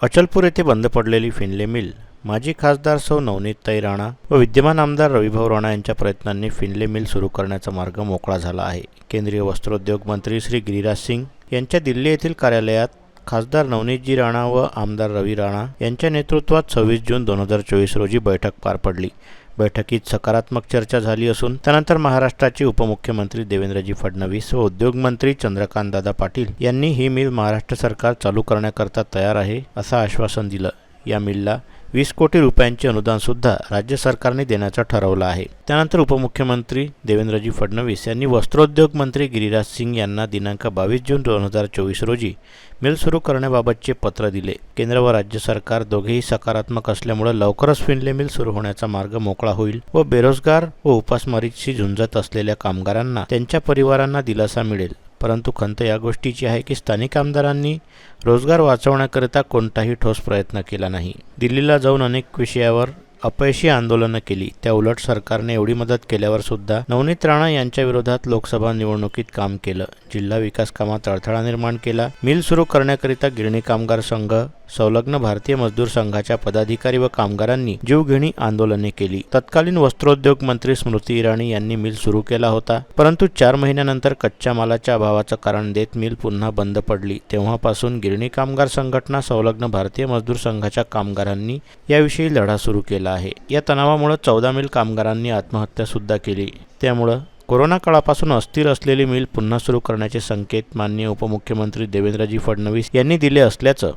अचलपूर येथे बंद पडलेली फिनले मिल माजी खासदार सौ नवनीतताई राणा व विद्यमान आमदार रविभाऊ राणा यांच्या प्रयत्नांनी फिनले मिल सुरू करण्याचा मार्ग मोकळा झाला आहे. केंद्रीय वस्त्रोद्योग मंत्री श्री गिरिराज सिंग यांच्या दिल्ली येथील कार्यालयात खासदार नवनीतजी राणा व आमदार रवी राणा यांच्या नेतृत्वात 26 जून 2024 रोजी बैठक पार पडली. बैठकीत सकारात्मक चर्चा झाली असून त्यानंतर महाराष्ट्राचे उपमुख्यमंत्री देवेंद्रजी फडणवीस व उद्योगमंत्री चंद्रकांतदादा पाटील यांनी ही मिल महाराष्ट्र सरकार चालू करण्याकरता तयार आहे असं आश्वासन दिलं. या मिलला 20 कोटी रुपयांचे अनुदान सुद्धा राज्य सरकारने देण्याचं ठरवलं आहे. त्यानंतर उपमुख्यमंत्री देवेंद्रजी फडणवीस यांनी वस्त्रोद्योग मंत्री गिरिराज सिंग यांना दिनांक 22 जून 2024 रोजी मिल सुरू करण्याबाबतचे पत्र दिले. केंद्र व राज्य सरकार दोघेही सकारात्मक असल्यामुळे लवकरच फिनले मिल सुरू होण्याचा मार्ग मोकळा होईल व बेरोजगार व उपासमारीशी झुंजत असलेल्या कामगारांना त्यांच्या परिवारांना दिलासा मिळेल. परंतु खंत या गोष्टीची आहे की स्थानिक आमदारांनी रोजगार वाचवण्याकरिता कोणताही ठोस प्रयत्न केला नाही. दिल्लीला जाऊन अनेक विषयावर अपयशी आंदोलनं केली. त्या उलट सरकारने एवढी मदत केल्यावर सुद्धा नवनीत राणा यांच्या विरोधात लोकसभा निवडणुकीत काम केलं. जिल्हा विकास कामात अडथळा निर्माण केला. मिल सुरू करण्याकरिता गिरणी कामगार संघ, संलग्न भारतीय मजदूर संघाच्या पदाधिकारी व कामगारांनी जीवघेणी आंदोलने केली. तत्कालीन वस्त्रोद्योग मंत्री स्मृती इराणी यांनी मिल सुरू केला होता, परंतु 4 महिन्यानंतर कच्च्या मालाच्या अभावाचं कारण देत मिल पुन्हा बंद पडली. तेव्हापासून गिरणी कामगार संघटना, संलग्न भारतीय मजदूर संघाच्या कामगारांनी याविषयी लढा सुरू केला आहे. या तणावामुळे 14 मिल कामगारांनी आत्महत्या सुद्धा केली. त्यामुळे कोरोना काळापासून अस्थिर असलेली मिल पुन्हा सुरू करण्याचे संकेत माननीय उपमुख्यमंत्री देवेंद्रजी फडणवीस यांनी दिले असल्याचं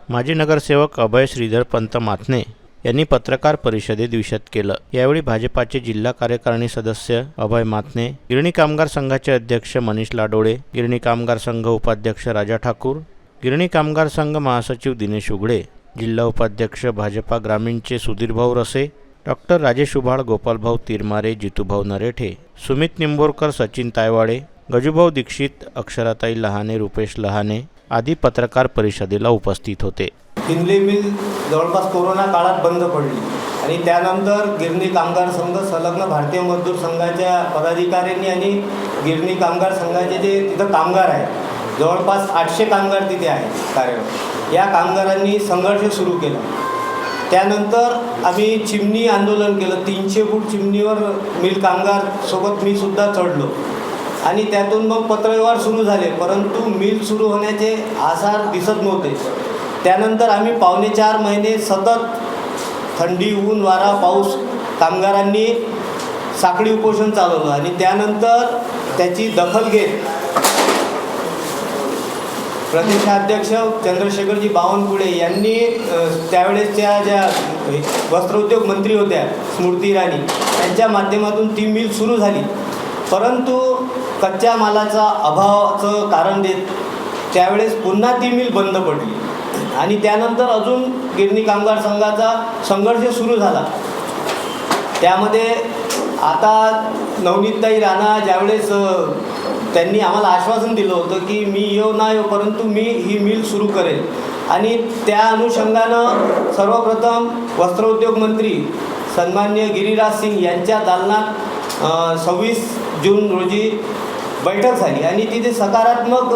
माजी नगरसेवक अभय श्रीधर पंत माथने यांनी पत्रकार परिषदेत विशद केलं. यावेळी भाजपाचे जिल्हा कार्यकारिणी सदस्य अभय माथने, गिरणी कामगार संघाचे अध्यक्ष मनीष लाडोळे, गिरणी कामगार संघ उपाध्यक्ष राजा ठाकूर, गिरणी कामगार संघ महासचिव दिनेश उघडे, जिल्हा उपाध्यक्ष भाजपा ग्रामीणचे सुधीरभाऊ रसे, डॉक्टर राजेश उभाळ, गोपालभाऊ तिरमारे, जितूभाऊ नरेठे, सुमित निंबोरकर, सचिन तायवाडे, गजूभाऊ दीक्षित, अक्षराताई लहाने, रुपेश लहाने आदी पत्रकार परिषदेला उपस्थित होते. फिनले मिल जवळपास कोरोना काळात बंद पडली आणि त्यानंतर गिरणी कामगार संघ, संलग्न भारतीय मजदूर संघाच्या पदाधिकाऱ्यांनी आणि गिरणी कामगार संघाचे जे तिथं कामगार आहेत, जवळपास 800 कामगार तिथे आहेत कार्यरत. या कामगारांनी संघर्ष सुरू केला. त्यानंतर आम्ही चिमणी आंदोलन केलं. 300 फूट चिमणीवर मिल कामगार सोबत मी सुद्धा चढलो आणि त्यातून मग पत्रव्यवहार सुरू झाले, परंतु मिल सुरू होण्याचे आसार दिसत नव्हते. त्यानंतर आम्ही 4.5 महिने सतत थंडी, ऊन, वारा, पाऊस कामगारांनी साखळी उपोषण चालवलं आणि त्यानंतर त्याची दखल घेत प्रदेशाध्यक्ष चंद्रशेखरजी बावनकुळे यांनी त्यावेळेसच्या ज्या वस्त्रोद्योग मंत्री होत्या स्मृती इराणी यांच्या माध्यमातून ती मिल सुरू झाली. परंतु कच्च्या मालाचा अभावाचं कारण देत त्यावेळेस पुन्हा ती मिल बंद पडली आणि त्यानंतर अजून गिरणी कामगार संघाचा संघर्ष सुरू झाला. त्यामध्ये आता नवनीतताई राणा ज्यावेळेस त्यांनी आम्हाला आश्वासन दिलं होतं की मी येऊ ना येऊ, परंतु मी ही मिल सुरू करेल आणि त्या अनुषंगानं सर्वप्रथम वस्त्रोद्योग मंत्री सन्माननीय गिरिराज सिंग यांच्या दालनात 26 जून रोजी बैठक झाली आणि तिथे सकारात्मक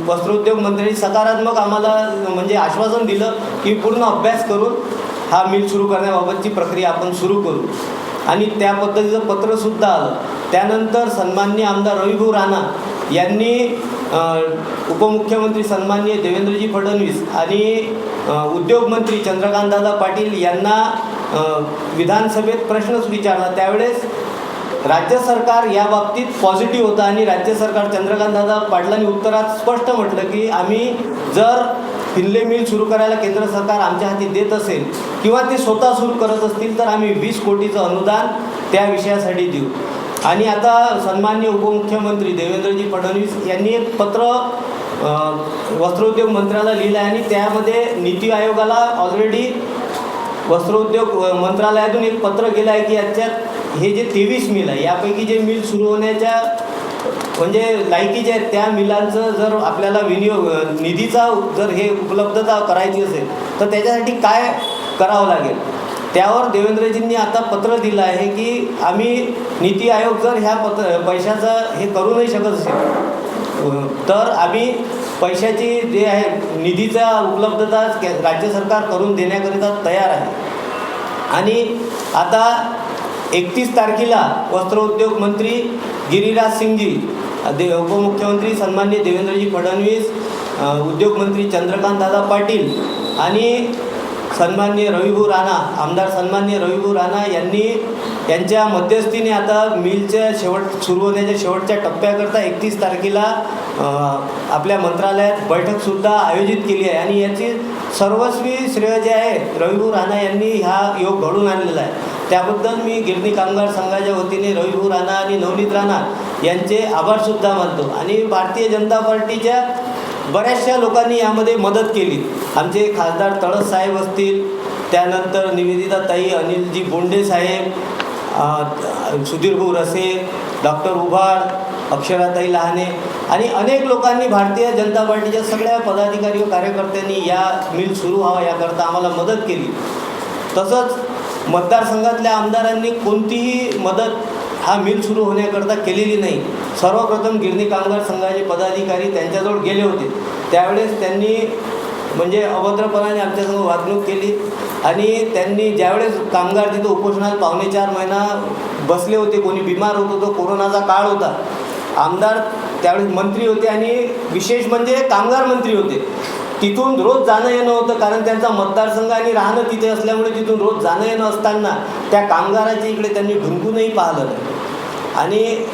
वस्त्रोद्योग मंत्र्यांनी सकारात्मक आम्हाला म्हणजे आश्वासन दिलं की पूर्ण अभ्यास करून हा मिल सुरू करण्याबाबतची प्रक्रिया आपण सुरू करू आणि त्या पद्धतीचं पत्रसुद्धा आलं. त्यानंतर सन्माननीय आमदार रविभाऊ राणा यांनी उपमुख्यमंत्री सन्माननीय देवेंद्रजी फडणवीस आणि उद्योगमंत्री चंद्रकांतदादा पाटील यांना विधानसभेत प्रश्नच विचारला. त्यावेळेस राज्य सरकार या बाबतीत पॉझिटिव्ह होतं आणि राज्य सरकार चंद्रकांतदादा पाटलांनी उत्तरात स्पष्ट म्हटलं की आम्ही जर फिनले मिल सुरू करायला केंद्र सरकार आमच्या हाती देत असेल किंवा ते स्वतः सुरू करत असतील तर आम्ही 20 कोटीचं अनुदान त्या विषयासाठी देऊ. आणि आता सन्माननीय उपमुख्यमंत्री देवेंद्रजी फडणवीस यांनी एक पत्र वस्त्रोद्योग मंत्र्याला लिहिलं आहे आणि त्यामध्ये नीती आयोगाला ऑलरेडी वस्त्रोद्योग मंत्रालयातून एक पत्र गेलं आहे की याच्यात हे जे 23 मिल आहे यापैकी जे मिल सुरू होण्याच्या म्हणजे लायकीचे आहेत त्या मिलांचं जर आपल्याला विनियोग निधीचा जर हे उपलब्धता करायची असेल तर त्याच्यासाठी काय करावं लागेल, त्यावर देवेंद्रजींनी आता पत्र दिलं आहे की आम्ही नीती आयोग जर ह्या पैशाचं हे करू नाही शकत असेल तर आम्ही पैशाची जे आहे निधीचा उपलब्धता राज्य सरकार करून देण्याकरिता तयार आहे. आणि आता 31 तारखेला वस्त्रोद्योग मंत्री गिरिराज सिंगजी, उपमुख्यमंत्री सन्माननीय देवेंद्रजी फडणवीस, उद्योगमंत्री चंद्रकांतदादा पाटील आणि सन्माननीय रविभाऊ राणा, आमदार सन्माननीय रविभाऊ राणा यांनी यांच्या मध्यस्थीने आता मिलच्या सुरू होण्याच्या शेवटच्या टप्प्याकरता 31 तारखेला आपल्या मंत्रालयात बैठकसुद्धा आयोजित केली आहे. आणि याची सर्वस्वी श्रेय जे आहे रविभाऊ राणा यांनी हा योग घडून आणलेला आहे. त्याबद्दल मी गिरणी कामगार संघाच्या वतीने रविभाऊ राणा आणि नवनीत राणा यांचे आभारसुद्धा मानतो. आणि भारतीय जनता पार्टीच्या बऱ्याचशा लोकांनी यामध्ये मदत केली. आमचे खासदार तळस साहेब असतील, त्यानंतर निवेदिताताई, अनिलजी बोंडे साहेब, सुधीरभाऊ रसे, डॉक्टर उभाड, अक्षराताई लहाने आणि अनेक लोकांनी भारतीय जनता पार्टीच्या सगळ्या पदाधिकारी व कार्यकर्त्यांनी या मिल सुरू व्हावा याकरता आम्हाला मदत केली. तसंच मतदारसंघातल्या आमदारांनी कोणतीही मदत हा मिल सुरू होण्याकरता केलेली नाही. सर्वप्रथम गिरणी कामगार संघाचे पदाधिकारी त्यांच्याजवळ गेले होते. त्यावेळेस त्यांनी म्हणजे अभद्रपणाने आमच्यासमोर वागणूक केली. आणि त्यांनी ज्यावेळेस कामगार तिथं उपोषणात 4.5 महिना बसले होते, कोणी बिमार होत होतं, कोरोनाचा काळ होता, आमदार त्यावेळेस मंत्री होते आणि विशेष म्हणजे कामगार मंत्री होते. तिथून रोज जाणं येणं होतं, कारण त्यांचा मतदारसंघ आणि राहणं तिथे असल्यामुळे तिथून रोज जाणं येणं असताना त्या कामगाराच्या इकडे त्यांनी ढुंकूनही पाहिलं नाही. आणि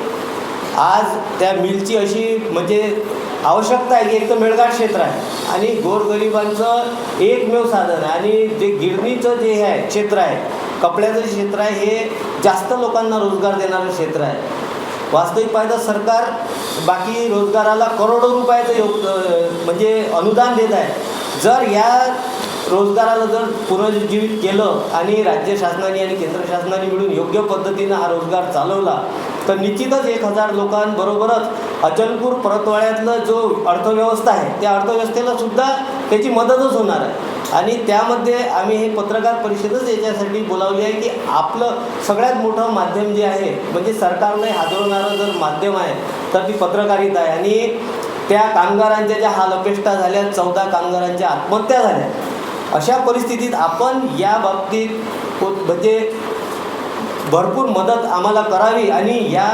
आज त्या मिलची अशी म्हणजे आवश्यकता आहे की एक तर मेळघाट क्षेत्र आहे आणि गोरगरिबांचं एकमेव साधन आहे. आणि जे गिरणीचं जे आहे क्षेत्र आहे, कपड्याचं क्षेत्र आहे, हे जास्त लोकांना रोजगार देणारं क्षेत्र आहे. वास्तविक पाहिलं सरकार बाकी रोजगाराला करोडो रुपयाचं म्हणजे अनुदान देत आहे. जर या रोजगाराला जर पुनरुज्जीवित केलं आणि राज्य शासनाने आणि केंद्र शासनाने मिळून योग्य पद्धतीनं हा रोजगार चालवला तर निश्चितच 1000 लोकांबरोबरच अचलपूर परतवाड्यातलं जो अर्थव्यवस्था आहे त्या अर्थव्यवस्थेला सुद्धा त्याची मदतच होणार आहे. आणि त्यामध्ये आम्ही हे पत्रकार परिषदच याच्यासाठी बोलावली आहे की आपलं सगळ्यात मोठं माध्यम जे आहे म्हणजे सरकारने हादरवणारं जर माध्यम आहे तर ती पत्रकारिता आहे. आणि त्या कामगारांच्या ज्या हालअपेष्टा झाल्या, 14 कामगारांच्या आत्महत्या झाल्या, अशा परिस्थितीत आपण या बाबतीत म्हणजे भरपूर मदत आम्हाला करावी. आणि या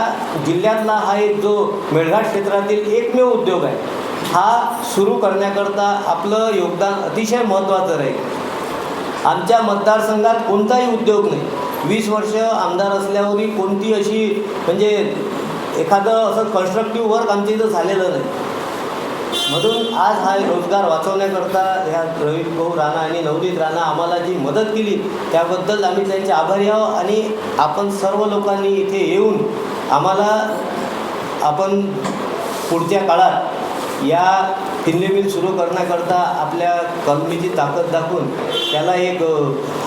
जिल्ह्यातला हा एक जो मेळघाट क्षेत्रातील एकमेव उद्योग आहे हा सुरू करण्याकरता आपलं योगदान अतिशय महत्त्वाचं राहील. आमच्या मतदारसंघात कोणताही उद्योग नाही. 20 वर्ष आमदार असल्यावरही कोणती अशी म्हणजे एखादं असं कन्स्ट्रक्टिव्ह वर्क आमच्या इथं झालेलं नाही. म्हणून आज हा रोजगार वाचवण्याकरता ह्या रविभाऊ राणा आणि नवनीत राणा आम्हाला जी मदत केली त्याबद्दल आम्ही त्यांचे आभारी आहोत. आणि आपण सर्व लोकांनी इथे येऊन आम्हाला आपण पुढच्या काळात या फिनले मिल सुरू करण्याकरता आपल्या कलमीची ताकद दाखवून त्याला एक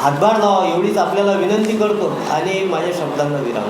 हातभार लावा एवढीच आपल्याला विनंती करतो आणि माझ्या शब्दांना विराम.